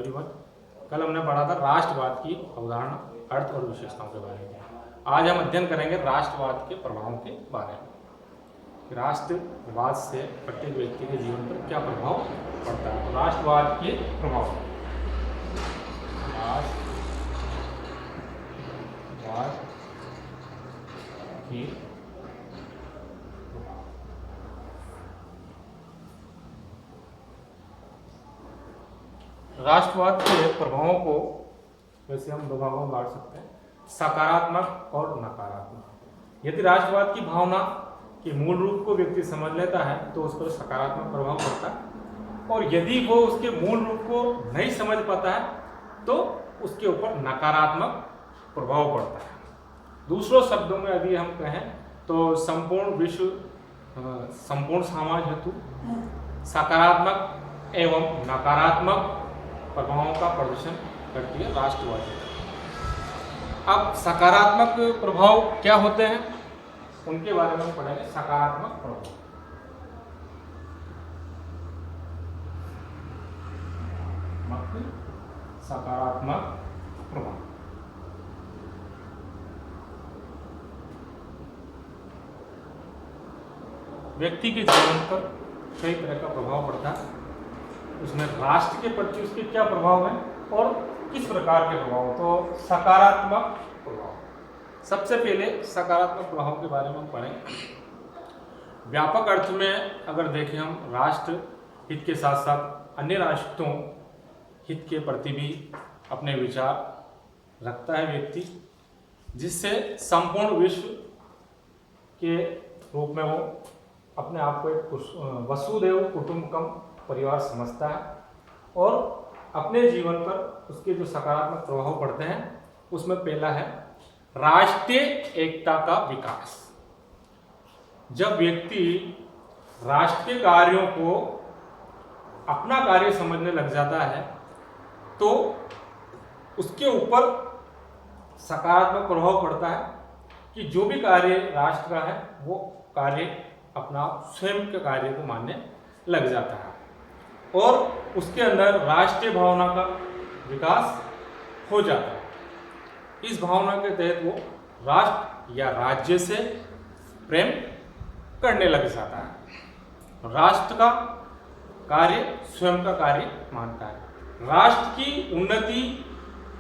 Everyone. कल हमने पढ़ा था राष्ट्रवाद की अवधारणा, अर्थ और विशेषताओं के बारे में। आज हम अध्ययन करेंगे राष्ट्रवाद के प्रभावों के बारे में। राष्ट्रवाद से प्रत्येक व्यक्ति के जीवन पर क्या प्रभाव पड़ता है। तो राष्ट्रवाद के प्रभाव, राष्ट्रवाद की राष्ट्रवाद के प्रभावों को वैसे हम दो भागों में बांट सकते हैं, सकारात्मक और नकारात्मक। यदि राष्ट्रवाद की भावना के मूल रूप को व्यक्ति समझ लेता है तो उस पर सकारात्मक प्रभाव पड़ता है, और यदि वो उसके मूल रूप को नहीं समझ पाता है तो उसके ऊपर नकारात्मक प्रभाव पड़ता है। दूसरों शब्दों में यदि हम कहें तो संपूर्ण विश्व, संपूर्ण समाज हेतु सकारात्मक एवं नकारात्मक प्रभावों का प्रदर्शन करती है राष्ट्रवाद। अब सकारात्मक प्रभाव क्या होते हैं उनके बारे में हम पढ़ेंगे। सकारात्मक प्रभाव, सकारात्मक प्रभाव व्यक्ति के जीवन पर कई तरह का प्रभाव पड़ता है। उसमें राष्ट्र के प्रति उसके क्या प्रभाव है और किस प्रकार के प्रभाव। तो सकारात्मक प्रभाव, सबसे पहले सकारात्मक प्रभाव के बारे में हम पढ़ेंगे। व्यापक अर्थ में अगर देखें हम, राष्ट्र हित के साथ साथ अन्य राष्ट्रों हित के प्रति भी अपने विचार रखता है व्यक्ति, जिससे संपूर्ण विश्व के रूप में वो अपने आप को एक वसुदेव कुटुंबकम परिवार समझता है, और अपने जीवन पर उसके जो सकारात्मक प्रभाव पड़ते हैं उसमें पहला है राष्ट्रीय एकता का विकास। जब व्यक्ति राष्ट्र के कार्यों को अपना कार्य समझने लग जाता है तो उसके ऊपर सकारात्मक प्रभाव पड़ता है कि जो भी कार्य राष्ट्र का है वो कार्य अपना स्वयं के कार्य को मानने लग जाता है, और उसके अंदर राष्ट्रीय भावना का विकास हो जाता है। इस भावना के तहत वो राष्ट्र या राज्य से प्रेम करने लग जाता है। राष्ट्र का कार्य स्वयं का कार्य मानता है। राष्ट्र की उन्नति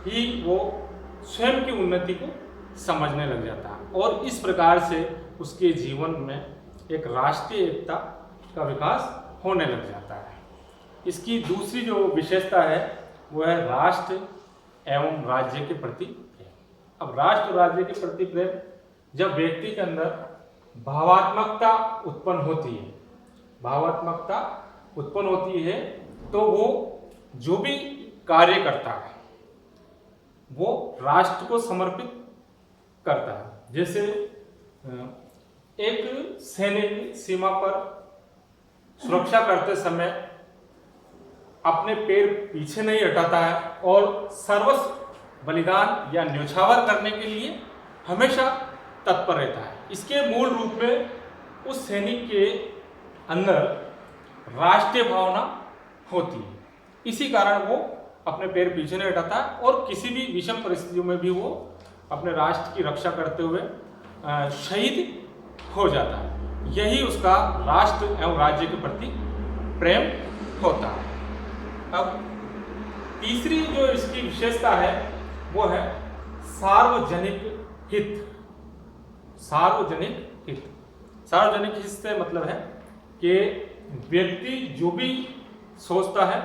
ही वो स्वयं की उन्नति को समझने लग जाता है, और इस प्रकार से उसके जीवन में एक राष्ट्रीय एकता का विकास होने लग जाता है। इसकी दूसरी जो विशेषता है वो है राष्ट्र एवं राज्य के प्रति प्रेम। अब राष्ट्र और राज्य के प्रति प्रेम, जब व्यक्ति के अंदर भावात्मकता उत्पन्न होती है, भावात्मकता उत्पन्न होती है तो वो जो भी कार्य करता है वो राष्ट्र को समर्पित करता है। जैसे एक सैनिक सीमा पर सुरक्षा करते समय अपने पैर पीछे नहीं हटाता है और सर्वस्व बलिदान या न्योछावर करने के लिए हमेशा तत्पर रहता है। इसके मूल रूप में उस सैनिक के अंदर राष्ट्रीय भावना होती है। इसी कारण वो अपने पैर पीछे नहीं हटाता है और किसी भी विषम परिस्थितियों में भी वो अपने राष्ट्र की रक्षा करते हुए शहीद हो जाता है। यही उसका राष्ट्र एवं राज्य के प्रति प्रेम होता है। अब तीसरी जो इसकी विशेषता है वो है सार्वजनिक हित। सार्वजनिक हित, सार्वजनिक हित से मतलब है कि व्यक्ति जो भी सोचता है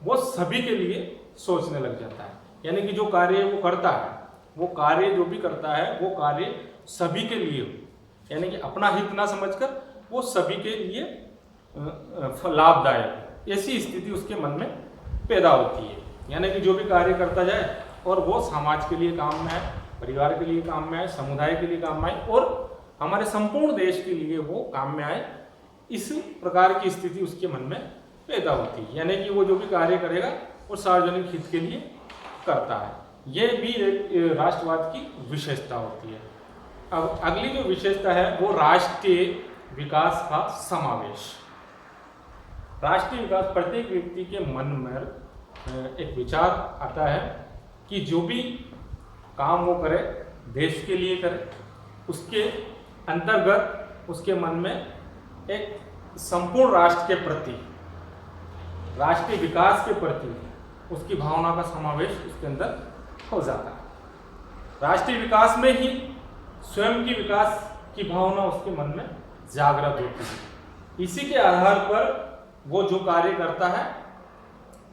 वो सभी के लिए सोचने लग जाता है। यानी कि जो कार्य वो करता है, वो कार्य जो भी करता है वो कार्य सभी के लिए हो, यानी कि अपना हित ना समझकर वो सभी के लिए लाभदायक, ऐसी स्थिति उसके मन में पैदा होती है। यानी कि जो भी कार्य करता जाए और वो समाज के लिए काम में आए, परिवार के लिए काम में आए, समुदाय के लिए काम में आए और हमारे संपूर्ण देश के लिए वो काम में आए, इस प्रकार की स्थिति उसके मन में पैदा होती है। यानी कि वो जो भी कार्य करेगा वो सार्वजनिक हित के लिए करता है। ये भी एक राष्ट्रवाद की विशेषता होती है। अब अगली जो विशेषता है वो राष्ट्रीय विकास का समावेश। राष्ट्रीय विकास प्रत्येक व्यक्ति के मन में एक विचार आता है कि जो भी काम वो करे देश के लिए करे, उसके अंतर्गत उसके मन में एक संपूर्ण राष्ट्र के प्रति, राष्ट्रीय विकास के प्रति उसकी भावना का समावेश उसके अंदर हो जाता है। राष्ट्रीय विकास में ही स्वयं की विकास की भावना उसके मन में जागृत होती है। इसी के आधार पर वो जो कार्य करता है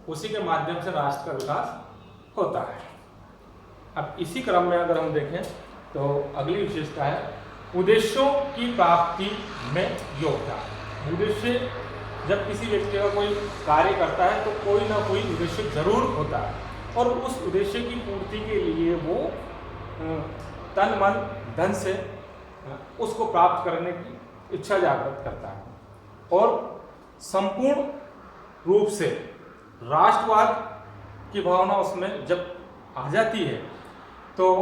उसी के माध्यम से राष्ट्र का विकास होता है। अब इसी क्रम में अगर हम देखें तो अगली विशेषता है उद्देश्यों की प्राप्ति में योगदान। उद्देश्य, जब किसी व्यक्ति का कोई कार्य करता है तो कोई ना कोई उद्देश्य जरूर होता है और उस उद्देश्य की पूर्ति के लिए वो तन मन धन से उसको प्राप्त करने की इच्छा जागृत करता है और संपूर्ण रूप से राष्ट्रवाद की भावना उसमें जब आ जाती है तो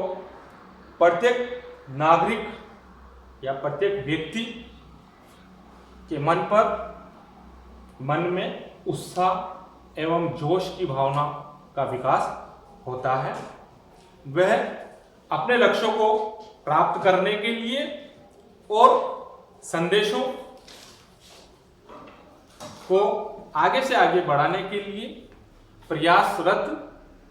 प्रत्येक नागरिक या प्रत्येक व्यक्ति के मन में उत्साह एवं जोश की भावना का विकास होता है। वह अपने लक्ष्यों को प्राप्त करने के लिए और संदेशों को आगे से आगे बढ़ाने के लिए प्रयासरत